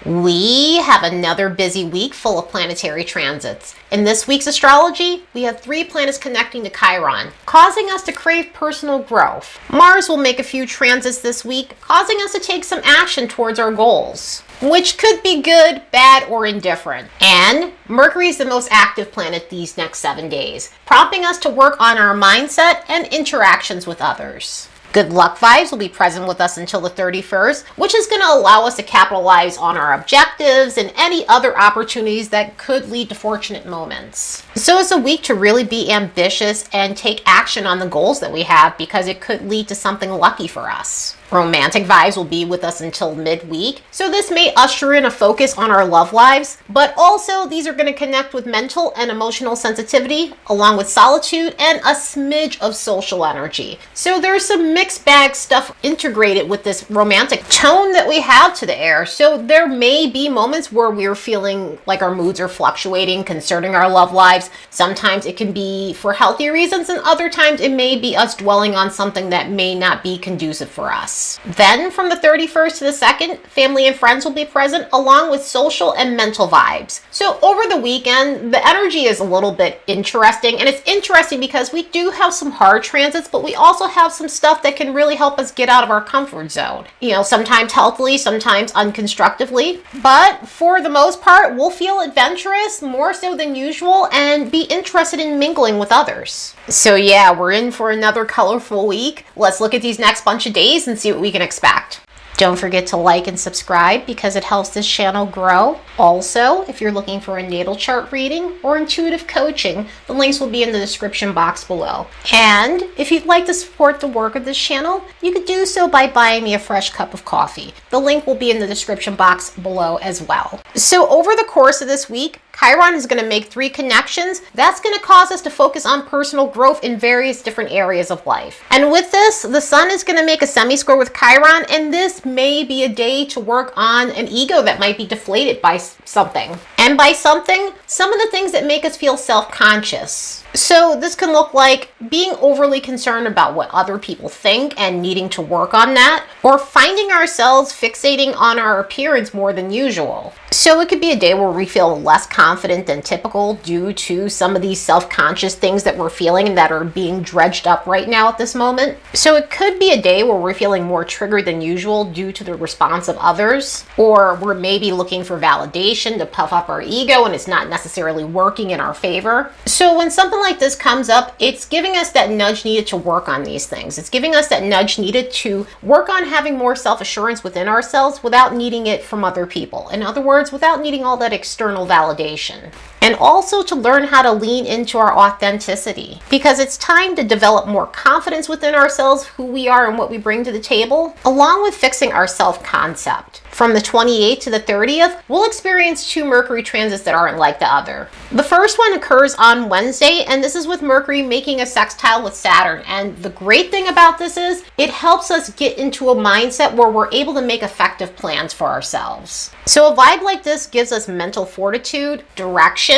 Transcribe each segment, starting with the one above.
We have another busy week full of planetary transits. In this week's astrology, we have 3 planets connecting to Chiron, causing us to crave personal growth. Mars will make a few transits this week, causing us to take some action towards our goals, which could be good, bad, or indifferent. And Mercury is the most active planet these next 7 days, prompting us to work on our mindset and interactions with others. Good luck vibes will be present with us until the 31st, which is going to allow us to capitalize on our objectives and any other opportunities that could lead to fortunate moments. So it's a week to really be ambitious and take action on the goals that we have because it could lead to something lucky for us. Romantic vibes will be with us until midweek, so this may usher in a focus on our love lives, but also these are going to connect with mental and emotional sensitivity, along with solitude and a smidge of social energy. So there's some mixed bag stuff integrated with this romantic tone that we have to the air. So there may be moments where we're feeling like our moods are fluctuating concerning our love lives. Sometimes it can be for healthy reasons, and other times it may be us dwelling on something that may not be conducive for us. Then from the 31st to the 2nd, family and friends will be present along with social and mental vibes. So over the weekend, the energy is a little bit interesting, and it's interesting because we do have some hard transits, but we also have some stuff that can really help us get out of our comfort zone. You know, sometimes healthily, sometimes unconstructively, but for the most part, we'll feel adventurous more so than usual and be interested in mingling with others. So yeah, we're in for another colorful week. Let's look at these next bunch of days and see what we can expect. Don't forget to like and subscribe because it helps this channel grow. Also, if you're looking for a natal chart reading or intuitive coaching, the links will be in the description box below. And if you'd like to support the work of this channel, you could do so by buying me a fresh cup of coffee. The link will be in the description box below as well. So over the course of this week, Chiron is going to make 3 connections. That's going to cause us to focus on personal growth in various different areas of life. And with this, the Sun is going to make a semisquare with Chiron, and this may be a day to work on an ego that might be deflated by something. And by something, some of the things that make us feel self-conscious. So this can look like being overly concerned about what other people think and needing to work on that, or finding ourselves fixating on our appearance more than usual. So it could be a day where we feel less confident than typical due to some of these self-conscious things that we're feeling and that are being dredged up right now at this moment. So it could be a day where we're feeling more triggered than usual due to the response of others, or we're maybe looking for validation to puff up our ego and it's not necessarily working in our favor. So when something like this comes up, it's giving us that nudge needed to work on these things. It's giving us that nudge needed to work on having more self-assurance within ourselves without needing it from other people. In other words, without needing all that external validation. And also to learn how to lean into our authenticity, because it's time to develop more confidence within ourselves, who we are and what we bring to the table, along with fixing our self-concept. From the 28th to the 30th, we'll experience 2 Mercury transits that aren't like the other. The first one occurs on Wednesday, and this is with Mercury making a sextile with Saturn. And the great thing about this is it helps us get into a mindset where we're able to make effective plans for ourselves. So a vibe like this gives us mental fortitude, direction,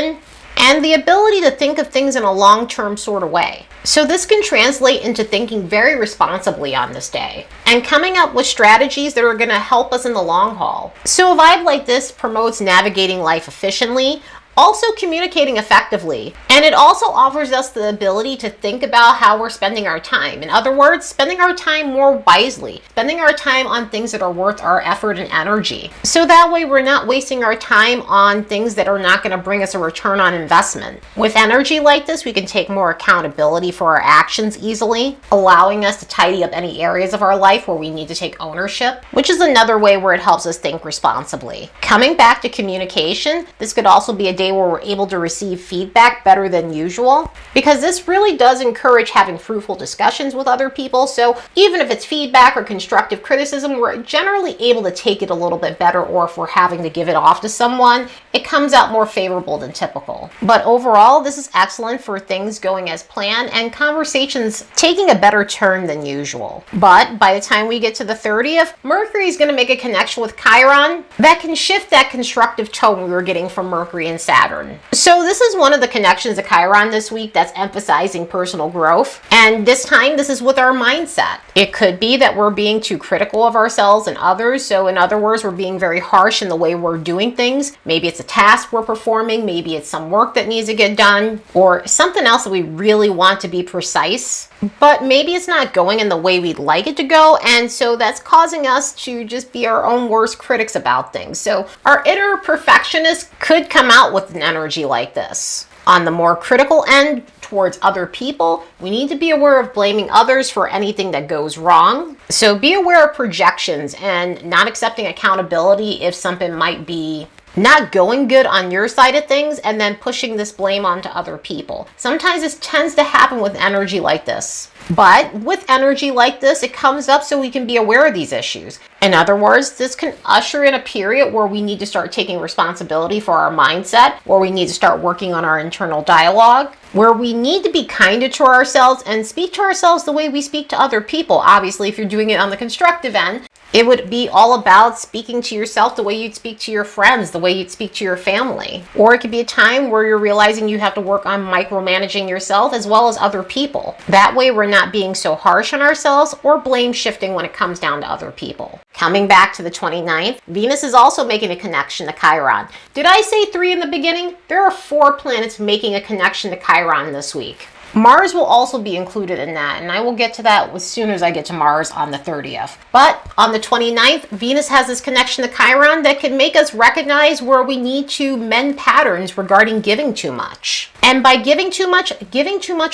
and the ability to think of things in a long-term sort of way. So this can translate into thinking very responsibly on this day and coming up with strategies that are going to help us in the long haul. So a vibe like this promotes navigating life efficiently, also communicating effectively, and it also offers us the ability to think about how we're spending our time. In other words, spending our time more wisely, spending our time on things that are worth our effort and energy. So that way we're not wasting our time on things that are not going to bring us a return on investment. With energy like this, we can take more accountability for our actions easily, allowing us to tidy up any areas of our life where we need to take ownership, which is another way where it helps us think responsibly. Coming back to communication, this could also be a day where we're able to receive feedback better than usual, because this really does encourage having fruitful discussions with other people. So even if it's feedback or constructive criticism, we're generally able to take it a little bit better, or if we're having to give it off to someone, it comes out more favorable than typical. But overall, this is excellent for things going as planned and conversations taking a better turn than usual. But by the time we get to the 30th, Mercury is going to make a connection with Chiron that can shift that constructive tone we were getting from Mercury and Saturn. Saturn. So this is one of the connections to Chiron this week that's emphasizing personal growth. And this time, this is with our mindset. It could be that we're being too critical of ourselves and others. So in other words, we're being very harsh in the way we're doing things. Maybe it's a task we're performing. Maybe it's some work that needs to get done, or something else that we really want to be precise, but maybe it's not going in the way we'd like it to go. And so that's causing us to just be our own worst critics about things. So our inner perfectionist could come out with an energy like this. On the more critical end towards other people, we need to be aware of blaming others for anything that goes wrong. So be aware of projections and not accepting accountability if something might be not going good on your side of things, and then pushing this blame onto other people. Sometimes this tends to happen with energy like this. But with energy like this, it comes up so we can be aware of these issues. In other words, this can usher in a period where we need to start taking responsibility for our mindset, where we need to start working on our internal dialogue, where we need to be kinder to ourselves and speak to ourselves the way we speak to other people. Obviously, if you're doing it on the constructive end, it would be all about speaking to yourself the way you'd speak to your friends, the way you'd speak to your family. Or it could be a time where you're realizing you have to work on micromanaging yourself as well as other people. That way we're not being so harsh on ourselves or blame shifting when it comes down to other people. Coming back to the 29th, Venus is also making a connection to Chiron. Did I say 3 in the beginning? There are 4 planets making a connection to Chiron this week. Mars will also be included in that, and I will get to that as soon as I get to Mars on the 30th. But on the 29th, Venus has this connection to Chiron that can make us recognize where we need to mend patterns regarding giving too much. And by giving too much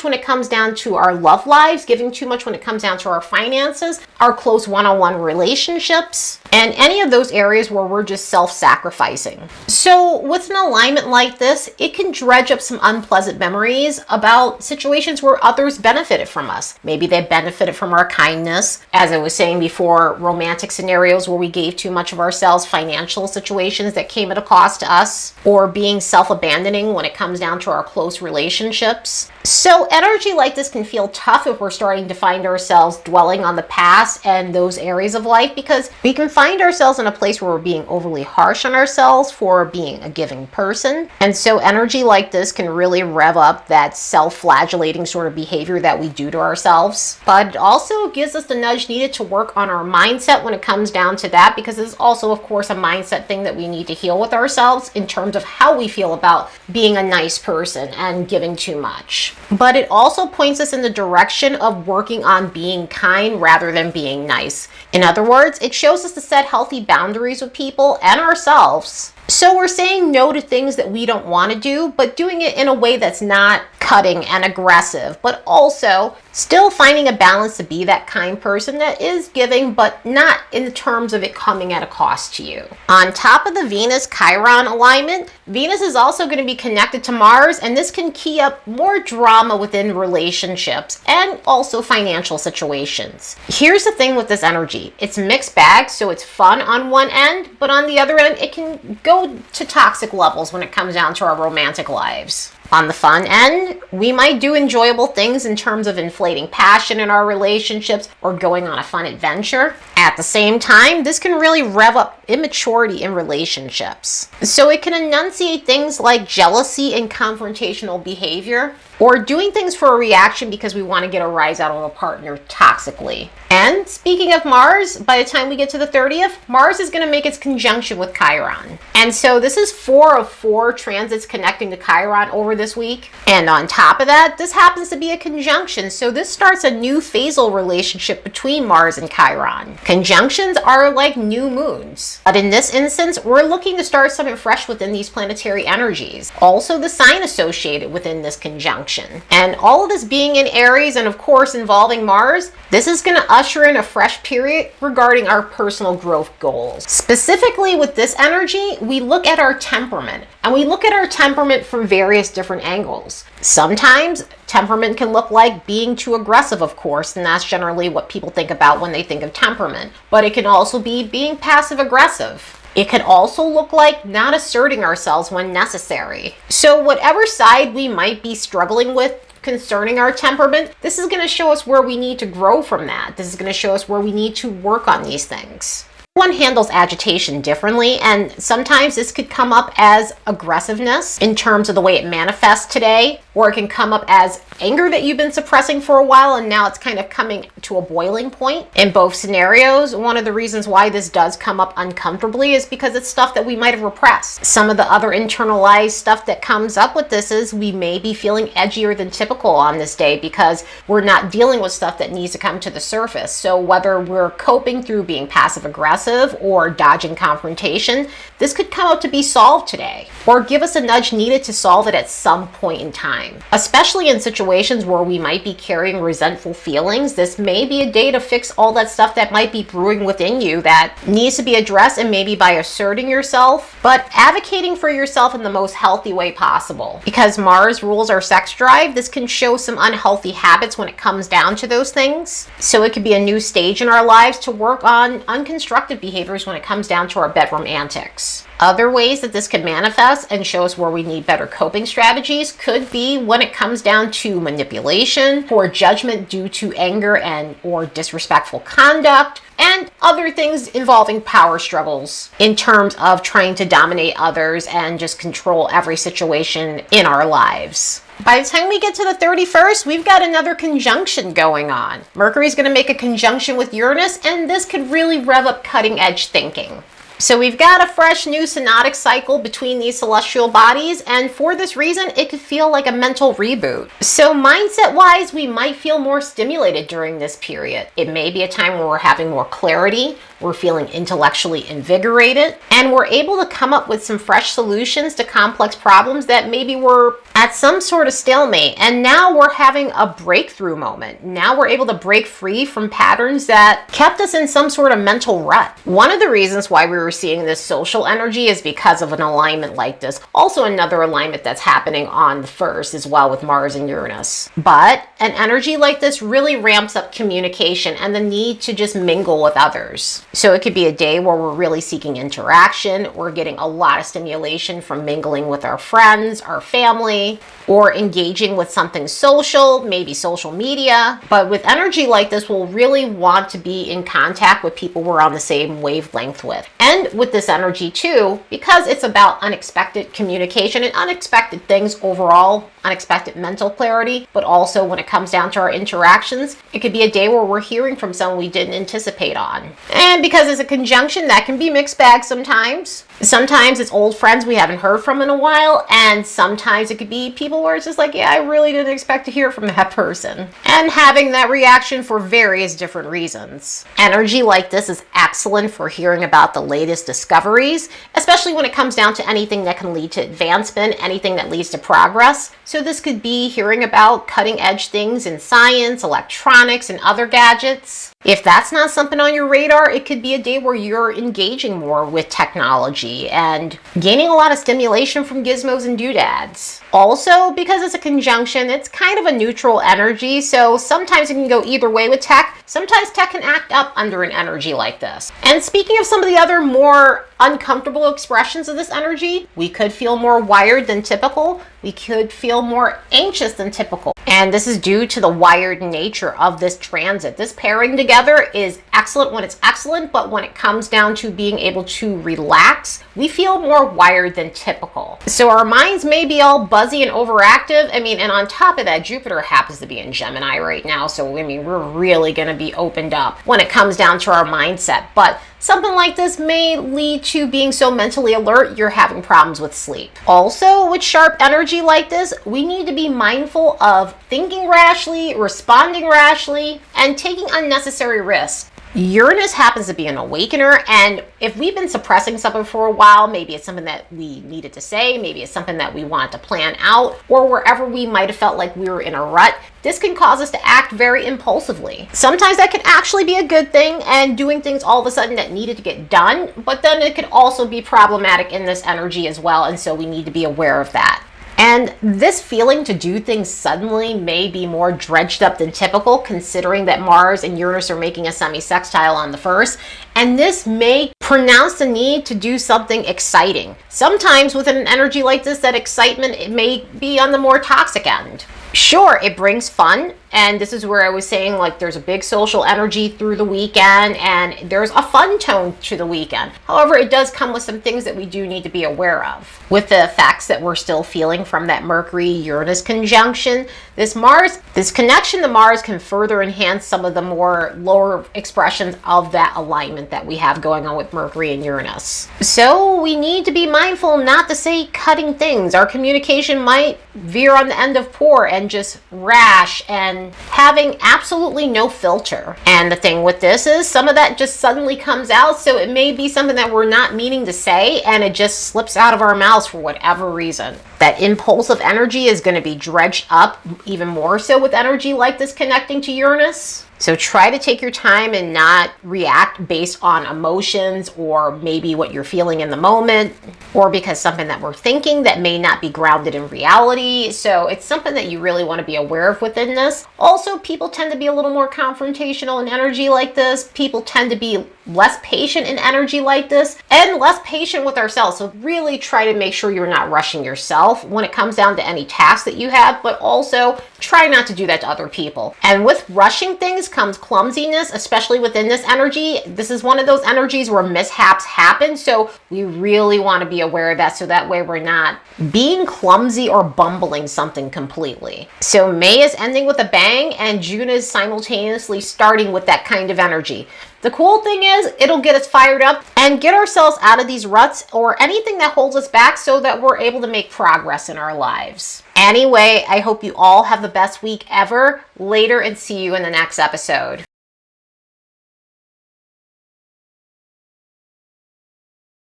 when it comes down to our love lives, giving too much when it comes down to our finances, our close one-on-one relationships, and any of those areas where we're just self-sacrificing. So with an alignment like this, it can dredge up some unpleasant memories about situations where others benefited from us. Maybe they benefited from our kindness. As I was saying before, romantic scenarios where we gave too much of ourselves, financial situations that came at a cost to us, or being self-abandoning when it comes down to our close relationships. So energy like this can feel tough if we're starting to find ourselves dwelling on the past and those areas of life, because we can find ourselves in a place where we're being overly harsh on ourselves for being a giving person. And so energy like this can really rev up that self-flagellating sort of behavior that we do to ourselves. But it also gives us the nudge needed to work on our mindset when it comes down to that, because it's also, of course, a mindset thing that we need to heal with ourselves in terms of how we feel about being a nice person and giving too much. But it also points us in the direction of working on being kind rather than being nice. In other words, it shows us to set healthy boundaries with people and ourselves. So we're saying no to things that we don't want to do, but doing it in a way that's not cutting and aggressive, but also still finding a balance to be that kind person that is giving, but not in terms of it coming at a cost to you. On top of the Venus-Chiron alignment, Venus is also going to be connected to Mars, and this can key up more drama within relationships and also financial situations. Here's the thing with this energy. It's mixed bag, so it's fun on one end, but on the other end, it can go to toxic levels when it comes down to our romantic lives. On the fun end, we might do enjoyable things in terms of inflating passion in our relationships or going on a fun adventure. At the same time, this can really rev up immaturity in relationships. So it can enunciate things like jealousy and confrontational behavior, or doing things for a reaction because we want to get a rise out of a partner toxically. And speaking of Mars, by the time we get to the 30th, Mars is going to make its conjunction with Chiron. And so this is 4 of 4 transits connecting to Chiron over this week. And on top of that, this happens to be a conjunction. So this starts a new phasal relationship between Mars and Chiron. Conjunctions are like new moons. But in this instance, we're looking to start something fresh within these planetary energies. Also, the sign associated within this conjunction. And all of this being in Aries and of course involving Mars, this is going to usher in a fresh period regarding our personal growth goals. Specifically with this energy, we look at our temperament, and we look at our temperament from various different angles. Sometimes temperament can look like being too aggressive, of course, and that's generally what people think about when they think of temperament. But it can also be being passive aggressive. It could also look like not asserting ourselves when necessary. So whatever side we might be struggling with concerning our temperament, this is going to show us where we need to grow from that. This is going to show us where we need to work on these things. One handles agitation differently, and sometimes this could come up as aggressiveness in terms of the way it manifests today, or it can come up as anger that you've been suppressing for a while and now it's kind of coming to a boiling point. In both scenarios, one of the reasons why this does come up uncomfortably is because it's stuff that we might have repressed. Some of the other internalized stuff that comes up with this is we may be feeling edgier than typical on this day because we're not dealing with stuff that needs to come to the surface. So whether we're coping through being passive aggressive or dodging confrontation, this could come out to be solved today or give us a nudge needed to solve it at some point in time. Especially in situations where we might be carrying resentful feelings, this may be a day to fix all that stuff that might be brewing within you that needs to be addressed, and maybe by asserting yourself, but advocating for yourself in the most healthy way possible. Because Mars rules our sex drive, this can show some unhealthy habits when it comes down to those things. So it could be a new stage in our lives to work on unconstructive behaviors when it comes down to our bedroom antics. Other ways that this could manifest and show us where we need better coping strategies could be when it comes down to manipulation, or judgment due to anger and or disrespectful conduct, and other things involving power struggles in terms of trying to dominate others and just control every situation in our lives. By the time we get to the 31st, we've got another conjunction going on. Mercury's going to make a conjunction with Uranus, and this could really rev up cutting edge thinking. So we've got a fresh new synodic cycle between these celestial bodies, and for this reason, it could feel like a mental reboot. So mindset-wise, we might feel more stimulated during this period. It may be a time where we're having more clarity, we're feeling intellectually invigorated, and we're able to come up with some fresh solutions to complex problems that maybe were at some sort of stalemate. And now we're having a breakthrough moment. Now we're able to break free from patterns that kept us in some sort of mental rut. One of the reasons why we were seeing this social energy is because of an alignment like this. Also another alignment that's happening on the 1st as well with Mars and Uranus. But an energy like this really ramps up communication and the need to just mingle with others. So it could be a day where we're really seeking interaction. We're getting a lot of stimulation from mingling with our friends, our family, or engaging with something social, maybe social media. But with energy like this, we'll really want to be in contact with people we're on the same wavelength with. And with this energy too, because it's about unexpected communication and unexpected things overall, unexpected mental clarity, but also when it comes down to our interactions, it could be a day where we're hearing from someone we didn't anticipate on. And because it's a conjunction, that can be mixed bag sometimes. Sometimes it's old friends we haven't heard from in a while, and sometimes it could be people where it's just like, yeah, I really didn't expect to hear from that person. And having that reaction for various different reasons. Energy like this is excellent for hearing about the latest discoveries, especially when it comes down to anything that can lead to advancement, anything that leads to progress. So this could be hearing about cutting edge things in science, electronics, and other gadgets. If that's not something on your radar, it could be a day where you're engaging more with technology and gaining a lot of stimulation from gizmos and doodads. Also, because it's a conjunction, it's kind of a neutral energy, so sometimes it can go either way with tech. Sometimes tech can act up under an energy like this. And speaking of some of the other more uncomfortable expressions of this energy, we could feel more wired than typical. We could feel more anxious than typical. And this is due to the wired nature of this transit. This pairing together is excellent when it's excellent, but when it comes down to being able to relax, we feel more wired than typical. So our minds may be all buzzy and overactive. And on top of that, Jupiter happens to be in Gemini right now. So, we're really going to be opened up when it comes down to our mindset. But something like this may lead to being so mentally alert you're having problems with sleep. Also, with sharp energy like this, we need to be mindful of thinking rashly, responding rashly, and taking unnecessary risks. Uranus happens to be an awakener, and if we've been suppressing something for a while, maybe it's something that we needed to say, maybe it's something that we wanted to plan out, or wherever we might have felt like we were in a rut, this can cause us to act very impulsively. Sometimes that can actually be a good thing and doing things all of a sudden that needed to get done, but then it could also be problematic in this energy as well, and so we need to be aware of that. And this feeling to do things suddenly may be more dredged up than typical, considering that Mars and Uranus are making a semisextile on the 1st, and this may pronounce the need to do something exciting. Sometimes with an energy like this, that excitement, it may be on the more toxic end. Sure, it brings fun And this is where I was saying, like, there's a big social energy through the weekend, and there's a fun tone to the weekend. However, it does come with some things that we do need to be aware of. With the effects that we're still feeling from that Mercury-Uranus conjunction, this connection to Mars can further enhance some of the more lower expressions of that alignment that we have going on with Mercury and Uranus. So we need to be mindful not to say cutting things. Our communication might veer on the end of poor and just rash and having absolutely no filter. And the thing with this is some of that just suddenly comes out, so it may be something that we're not meaning to say and it just slips out of our mouths for whatever reason. That impulsive energy is going to be dredged up even more so with energy like this connecting to Uranus. So try to take your time and not react based on emotions or maybe what you're feeling in the moment, or because something that we're thinking that may not be grounded in reality. So it's something that you really want to be aware of within this. Also, people tend to be a little more confrontational in energy like this. People tend to be less patient in energy like this and less patient with ourselves. So really try to make sure you're not rushing yourself when it comes down to any task that you have, but also try not to do that to other people. And with rushing things comes clumsiness, especially within this energy. This is one of those energies where mishaps happen. So we really want to be aware of that, so that way we're not being clumsy or bumbling something completely. So May is ending with a bang and June is simultaneously starting with that kind of energy. The cool thing is it'll get us fired up and get ourselves out of these ruts or anything that holds us back so that we're able to make progress in our lives. Anyway, I hope you all have the best week ever. Later, and see you in the next episode.